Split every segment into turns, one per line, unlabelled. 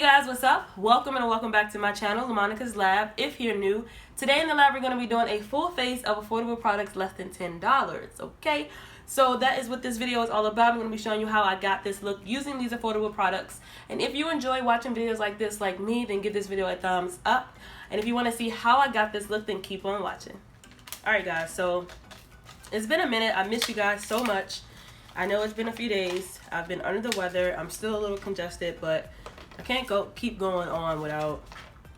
guys, what's up? Welcome and welcome back to my channel, LaMonicas Lab. If you're new, today in the lab we're going to be doing a full face of affordable products less than $10. Okay, so that is what this video is all about. I'm going to be showing you how I got this look using these affordable products. And if you enjoy watching videos like this like me, then give this video a thumbs up. And if you want to see how I got this look, then keep on watching. Alright guys, so it's been a minute. I miss you guys so much. I know it's been a few days. I've been under the weather. I'm still a little congested, but I can't keep going on without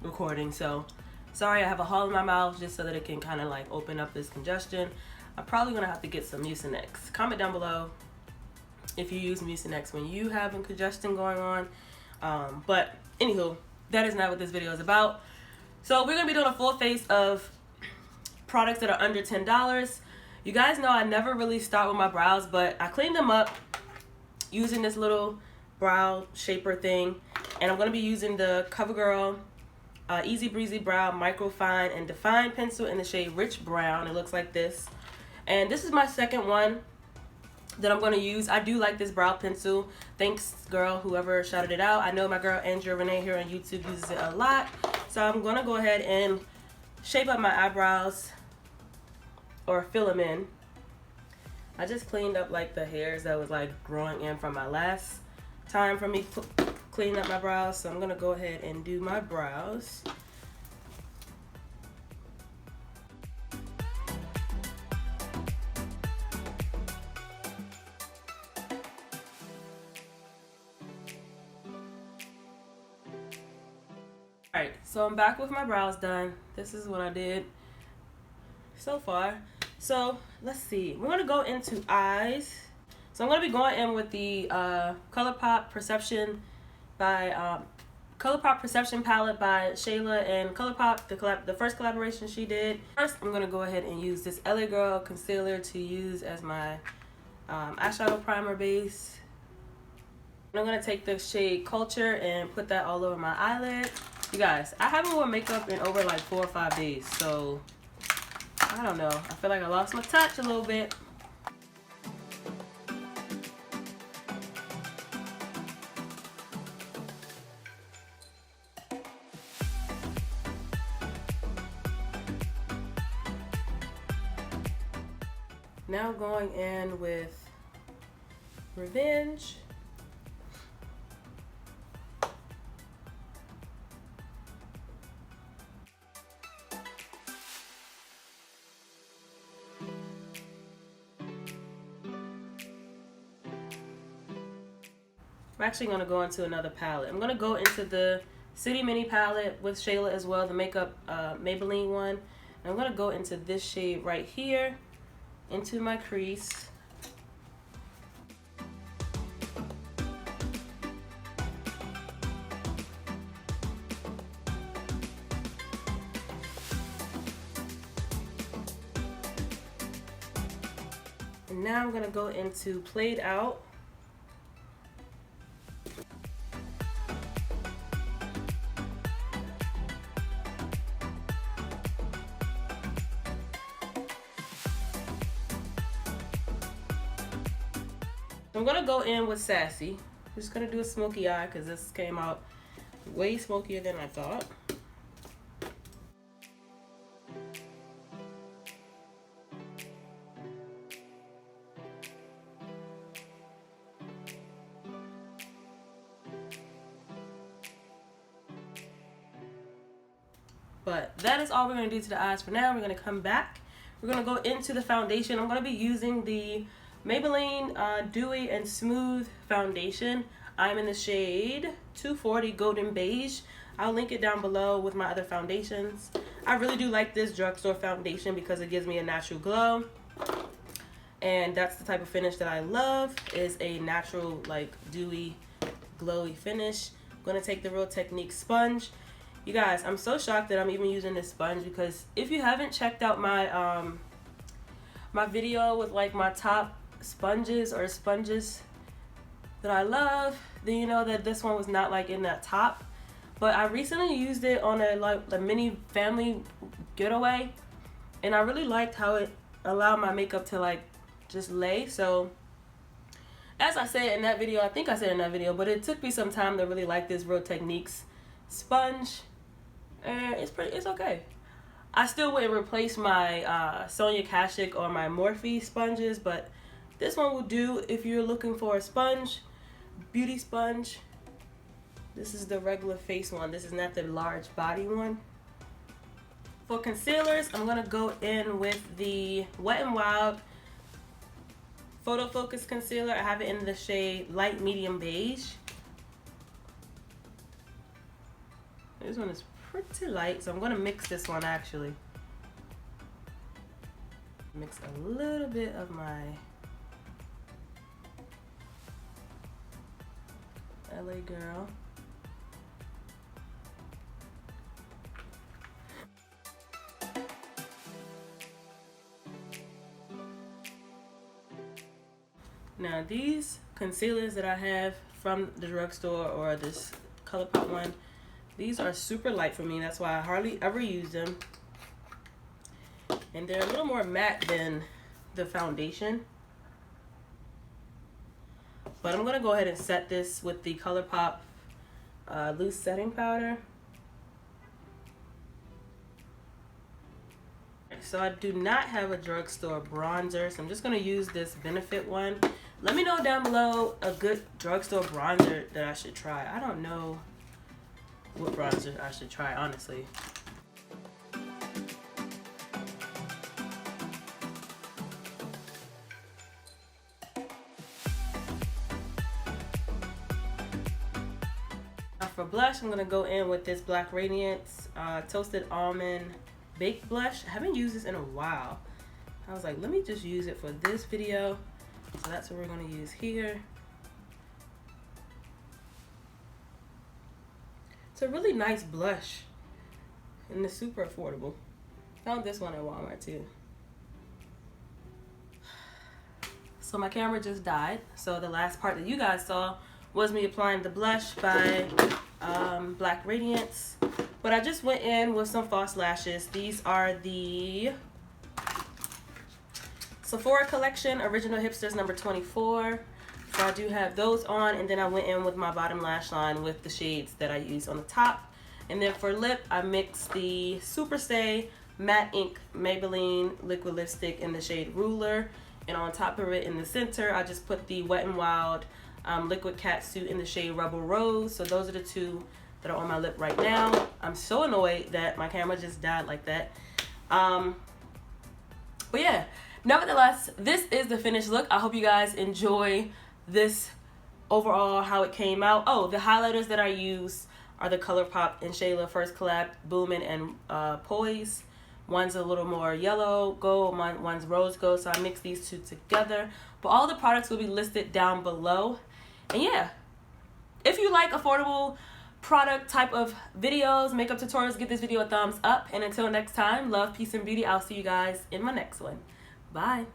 recording. So sorry, I have a hole in my mouth just so that it can kind of like open up this congestion. I'm probably gonna have to get some Mucinex. Comment down below if you use Mucinex when you have a congestion going on. But anywho, that is not what this video is about. So we're gonna be doing a full face of products that are under $10. You guys know I never really start with my brows, but I cleaned them up using this little brow shaper thing. And I'm going to be using the CoverGirl Easy Breezy Brow Micro Fine and Define Pencil in the shade Rich Brown. It looks like this. And this is my second one that I'm going to use. I do like this brow pencil. Thanks, girl, whoever shouted it out. I know my girl Andrea Renee here on YouTube uses it a lot. So I'm going to go ahead and shape up my eyebrows or fill them in. I just cleaned up like the hairs that was like growing in from my last time for me cleaning up my brows, so I'm gonna go ahead and do my brows. Alright, so I'm back with my brows done. This is what I did so far. So let's see, we're gonna go into eyes. So I'm going to be going in with the Colourpop Perception by Colourpop Perception palette by Shayla and Colourpop, the first collaboration she did. First, I'm going to go ahead and use this LA Girl concealer to use as my eyeshadow primer base. And I'm going to take the shade Culture and put that all over my eyelid. You guys, I haven't worn makeup in over like 4 or 5 days, so I don't know. I feel like I lost my touch a little bit. Now going in with Revenge. I'm actually going to go into another palette. I'm going to go into the City Mini palette with Shayla as well, the makeup Maybelline one. And I'm going to go into this shade right here, into my crease. And now I'm going to go into Played Out. I'm gonna go in with Sassy. I'm just gonna do a smoky eye because this came out way smokier than I thought. But that is all we're gonna do to the eyes for now. We're gonna come back. We're gonna go into the foundation. I'm gonna be using the Maybelline Dewy and Smooth Foundation. I'm in the shade 240 Golden Beige. I'll link it down below with my other foundations. I really do like this drugstore foundation because it gives me a natural glow. And that's the type of finish that I love, is a natural, like, dewy, glowy finish. I'm going to take the Real Technique sponge. You guys, I'm so shocked that I'm even using this sponge because if you haven't checked out my my video with like my top sponges that I love, then you know that this one was not like in that top. But I recently used it on a mini family getaway, and I really liked how it allowed my makeup to like just lay. So as I said in that video, I think I said in that video, but it took me some time to really like this Real Techniques sponge, and it's okay. I still wouldn't replace my Sonia Kashuk or my Morphe sponges, but this one will do if you're looking for a sponge, beauty sponge. This is the regular face one. This is not the large body one. For concealers, I'm going to go in with the Wet n Wild Photo Focus Concealer. I have it in the shade Light Medium Beige. This one is pretty light, so I'm going to mix this one actually. Mix a little bit of my LA Girl. Now these concealers that I have from the drugstore or this Colourpop one, these are super light for me. That's why I hardly ever use them. And they're a little more matte than the foundation. But I'm going to go ahead and set this with the Colourpop loose setting powder. So I do not have a drugstore bronzer, so I'm just going to use this Benefit one. Let me know down below a good drugstore bronzer that I should try. I don't know what bronzer I should try, honestly. Now for blush, I'm going to go in with this Black Radiance Toasted Almond Baked Blush. I haven't used this in a while. I was like, let me just use it for this video. So that's what we're going to use here. It's a really nice blush and it's super affordable. Found this one at Walmart too. So my camera just died. So the last part that you guys saw was me applying the blush by Black Radiance. But I just went in with some false lashes. These are the Sephora Collection Original Hipsters number 24. So I do have those on, and then I went in with my bottom lash line with the shades that I use on the top. And then for lip, I mixed the Super Stay Matte Ink Maybelline Liquid Lipstick in the shade Ruler. And on top of it in the center, I just put the Wet n Wild Liquid Catsuit in the shade Rebel Rose. So those are the two that are on my lip right now. I'm so annoyed that my camera just died like that. But yeah. Nevertheless, this is the finished look. I hope you guys enjoy this overall, how it came out. Oh, the highlighters that I use are the Colourpop and Shayla First Collab Boomin' and Poise. One's a little more yellow gold, one's rose gold, so I mixed these two together. But all the products will be listed down below. And yeah, if you like affordable product type of videos, makeup tutorials, give this video a thumbs up. And until next time, love, peace, and beauty. I'll see you guys in my next one. Bye.